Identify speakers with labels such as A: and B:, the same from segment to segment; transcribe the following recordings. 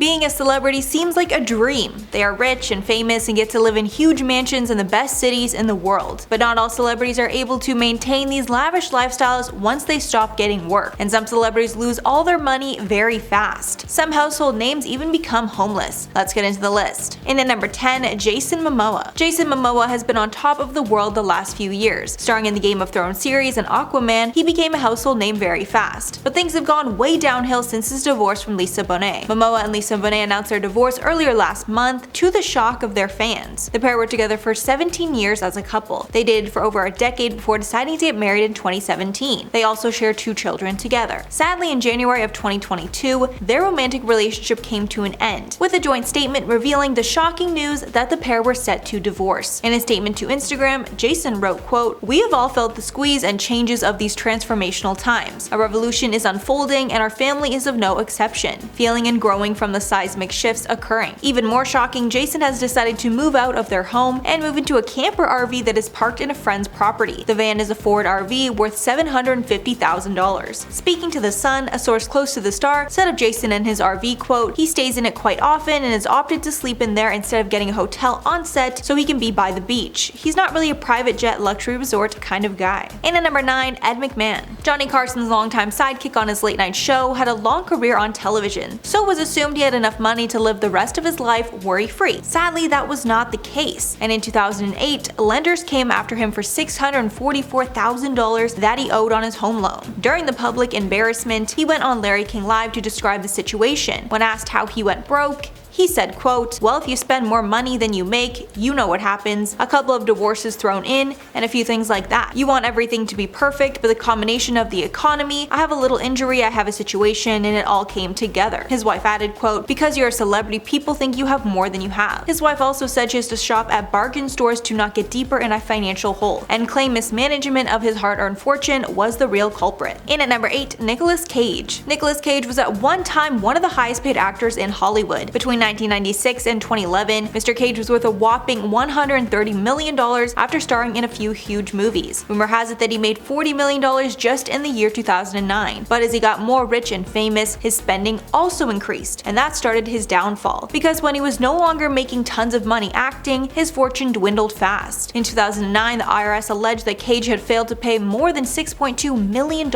A: Being a celebrity seems like a dream. They are rich and famous and get to live in huge mansions in the best cities in the world. But not all celebrities are able to maintain these lavish lifestyles once they stop getting work, and some celebrities lose all their money very fast. Some household names even become homeless. Let's get into the list. In at number 10, Jason Momoa. Jason Momoa has been on top of the world the last few years. Starring in the Game of Thrones series and Aquaman, he became a household name very fast. But things have gone way downhill since his divorce from Lisa Bonet. Momoa and Lisa Bonet announced their divorce earlier last month, to the shock of their fans. The pair were together for 17 years as a couple. They dated for over a decade before deciding to get married in 2017. They also share 2 children together. Sadly, in January of 2022, their romantic relationship came to an end, with a joint statement revealing the shocking news that the pair were set to divorce. In a statement to Instagram, Jason wrote, quote, "We have all felt the squeeze and changes of these transformational times. A revolution is unfolding and our family is of no exception. Feeling and growing from the seismic shifts occurring. Even more shocking, Jason has decided to move out of their home and move into a camper RV that is parked in a friend's property. The van is a Ford RV worth $750,000. Speaking to The Sun, a source close to the star said of Jason and his RV, quote, "He stays in it quite often and has opted to sleep in there instead of getting a hotel on set so he can be by the beach. He's not really a private jet luxury resort kind of guy." And at number 9, Ed McMahon. Johnny Carson's longtime sidekick on his late night show had a long career on television, so it was assumed he had enough money to live the rest of his life worry-free. Sadly, that was not the case, and in 2008, lenders came after him for $644,000 that he owed on his home loan. During the public embarrassment, he went on Larry King Live to describe the situation. When asked how he went broke, he said, quote, "Well, if you spend more money than you make, you know what happens. A couple of divorces thrown in, and a few things like that. You want everything to be perfect, but the combination of the economy, I have a little injury, I have a situation, and it all came together." His wife added, quote, "Because you're a celebrity, people think you have more than you have." His wife also said she has to shop at bargain stores to not get deeper in a financial hole, and claimed mismanagement of his hard-earned fortune was the real culprit. In at number 8, Nicolas Cage. Nicolas Cage was at one time one of the highest paid actors in Hollywood. Between 1996 and 2011, Mr. Cage was worth a whopping $130 million after starring in a few huge movies. Rumor has it that he made $40 million just in the year 2009. But as he got more rich and famous, his spending also increased, and that started his downfall. Because when he was no longer making tons of money acting, his fortune dwindled fast. In 2009, the IRS alleged that Cage had failed to pay more than $6.2 million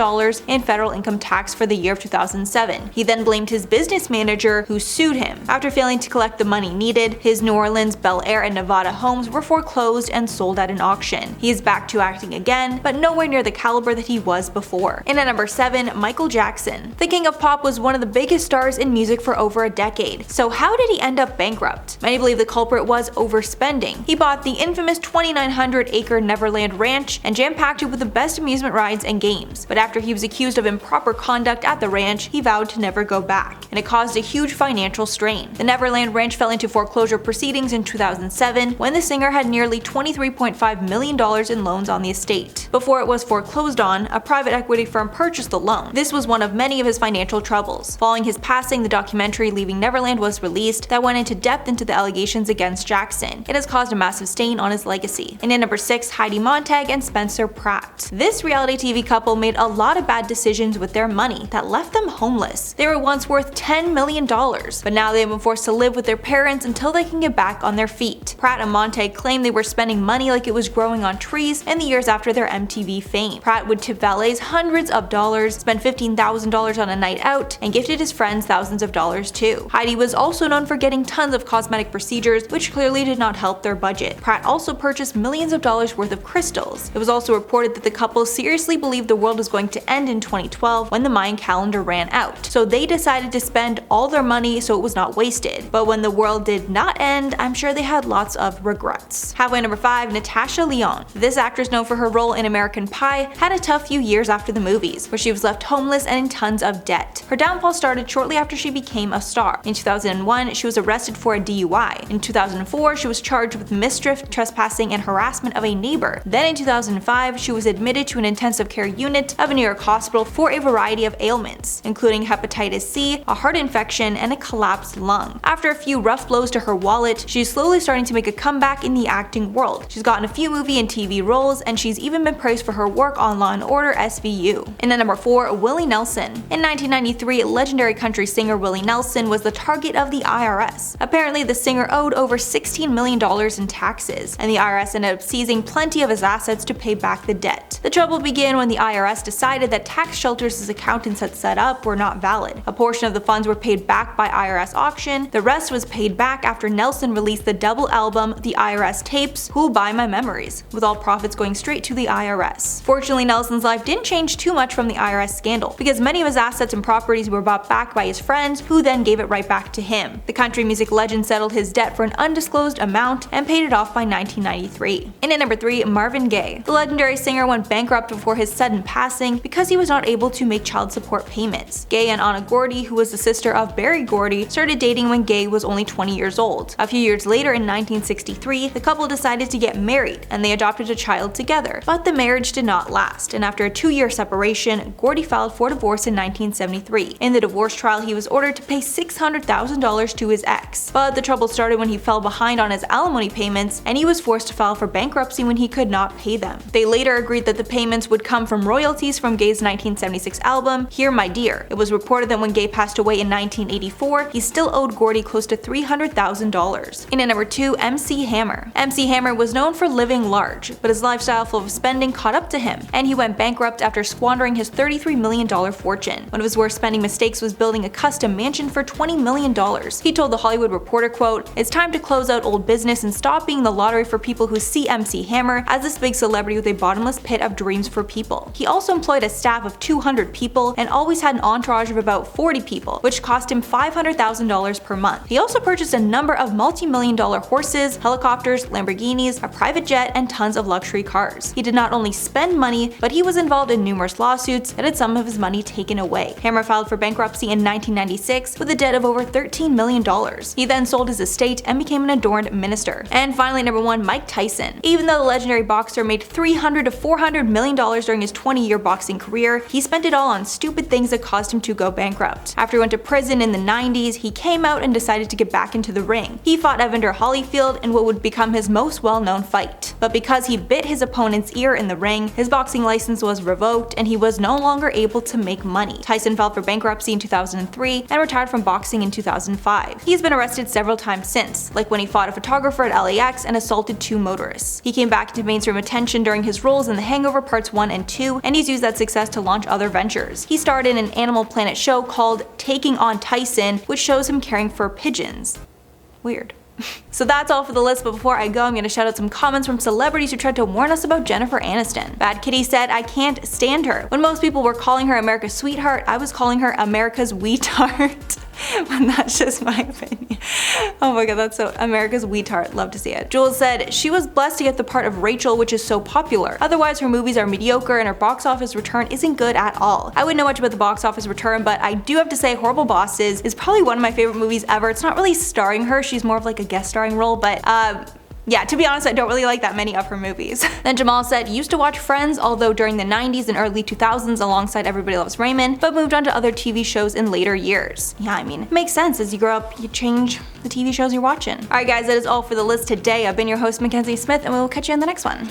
A: in federal income tax for the year of 2007. He then blamed his business manager, who sued him. After failing to collect the money needed, his New Orleans, Bel Air, and Nevada homes were foreclosed and sold at an auction. He is back to acting again, but nowhere near the caliber that he was before. And at number 7, Michael Jackson. The king of pop was one of the biggest stars in music for over a decade. So how did he end up bankrupt? Many believe the culprit was overspending. He bought the infamous 2,900-acre Neverland Ranch and jam-packed it with the best amusement rides and games. But after he was accused of improper conduct at the ranch, he vowed to never go back, and it caused a huge financial strain. The Neverland Ranch fell into foreclosure proceedings in 2007 when the singer had nearly $23.5 million in loans on the estate. Before it was foreclosed on, a private equity firm purchased the loan. This was one of many of his financial troubles. Following his passing, the documentary Leaving Neverland was released that went into depth into the allegations against Jackson. It has caused a massive stain on his legacy. And at number 6, Heidi Montag and Spencer Pratt. This reality TV couple made a lot of bad decisions with their money that left them homeless. They were once worth $10 million, but now they have been forced to live with their parents until they can get back on their feet. Pratt and Montag claimed they were spending money like it was growing on trees in the years after their MTV fame. Pratt would tip valets hundreds of dollars, spend $15,000 on a night out, and gifted his friends thousands of dollars too. Heidi was also known for getting tons of cosmetic procedures, which clearly did not help their budget. Pratt also purchased millions of dollars worth of crystals. It was also reported that the couple seriously believed the world was going to end in 2012 when the Mayan calendar ran out, so they decided to spend all their money so it was not wasted. But when the world did not end, I'm sure they had lots of regrets. Halfway number 5, Natasha Lyonne. This actress, known for her role in American Pie, had a tough few years after the movies, where she was left homeless and in tons of debt. Her downfall started shortly after she became a star. In 2001, she was arrested for a DUI. In 2004, she was charged with mischief, trespassing, and harassment of a neighbor. Then in 2005, she was admitted to an intensive care unit of a New York hospital for a variety of ailments, including hepatitis C, a heart infection, and a collapsed lung. album. After a few rough blows to her wallet, she's slowly starting to make a comeback in the acting world. She's gotten a few movie and TV roles, and she's even been praised for her work on Law & Order SVU. And at number 4, Willie Nelson. In 1993, legendary country singer Willie Nelson was the target of the IRS. Apparently, the singer owed over $16 million in taxes, and the IRS ended up seizing plenty of his assets to pay back the debt. The trouble began when the IRS decided that tax shelters his accountants had set up were not valid. A portion of the funds were paid back by IRS auction, the rest was paid back after Nelson released the double album The IRS Tapes, Who'll Buy My Memories, with all profits going straight to the IRS. Fortunately, Nelson's life didn't change too much from the IRS scandal, because many of his assets and properties were bought back by his friends, who then gave it right back to him. The country music legend settled his debt for an undisclosed amount and paid it off by 1993. And at number 3, Marvin Gaye. The legendary singer went bankrupt before his sudden passing because he was not able to make child support payments. Gaye and Anna Gordy, who was the sister of Berry Gordy, started dating when Gaye was only 20 years old. A few years later, in 1963, the couple decided to get married, and they adopted a child together. But the marriage did not last, and after a 2-year separation, Gordy filed for divorce in 1973. In the divorce trial, he was ordered to pay $600,000 to his ex. But the trouble started when he fell behind on his alimony payments, and he was forced to file for bankruptcy when he could not pay them. They later agreed that the payments would come from royalties from Gaye's 1976 album, Here My Dear. It was reported that when Gaye passed away in 1984, he still owed Gordy close to $300,000. And at number 2, MC Hammer. MC Hammer was known for living large, but his lifestyle full of spending caught up to him, and he went bankrupt after squandering his $33 million fortune. One of his worst spending mistakes was building a custom mansion for $20 million. He told The Hollywood Reporter, quote, "It's time to close out old business and stop being the lottery for people who see MC Hammer as this big celebrity with a bottomless pit of dreams for people." He also employed a staff of 200 people and always had an entourage of about 40 people, which cost him $500,000 per month. He also purchased a number of multi-million-dollar horses, helicopters, Lamborghinis, a private jet, and tons of luxury cars. He did not only spend money, but he was involved in numerous lawsuits and had some of his money taken away. Hammer filed for bankruptcy in 1996 with a debt of over $13 million. He then sold his estate and became an adorned minister. And finally, number 1, Mike Tyson. Even though the legendary boxer made $300 to $400 million during his 20-year boxing career, he spent it all on stupid things that caused him to go bankrupt. After he went to prison in the 90s, he came out and decided to get back into the ring. He fought Evander Holyfield in what would become his most well-known fight. But because he bit his opponent's ear in the ring, his boxing license was revoked and he was no longer able to make money. Tyson filed for bankruptcy in 2003 and retired from boxing in 2005. He's been arrested several times since, like when he fought a photographer at LAX and assaulted 2 motorists. He came back into mainstream attention during his roles in The Hangover Parts 1 and 2, and he's used that success to launch other ventures. He starred in an Animal Planet show called Taking on Tyson, which shows him caring for pigeons. Weird. So that's all for the list, but before I go, I'm gonna shout out some comments from celebrities who tried to warn us about Jennifer Aniston. Bad Kitty said, "I can't stand her. When most people were calling her America's sweetheart, I was calling her America's weetard." But that's just my opinion. Oh my god, that's so America's weetard. Love to see it. Jules said, "She was blessed to get the part of Rachel, which is so popular. Otherwise, her movies are mediocre and her box office return isn't good at all." I wouldn't know much about the box office return, but I do have to say Horrible Bosses is probably one of my favorite movies ever. It's not really starring her, she's more of like a guest starring role, but yeah, to be honest, I don't really like that many of her movies. Then Jamal said, "Used to watch Friends, although during the 90s and early 2000s alongside Everybody Loves Raymond, but moved on to other TV shows in later years." Yeah, I mean, it makes sense. As you grow up, you change the TV shows you're watching. Alright guys, that is all for the list today. I've been your host, Mackenzie Smith, and we will catch you in the next one.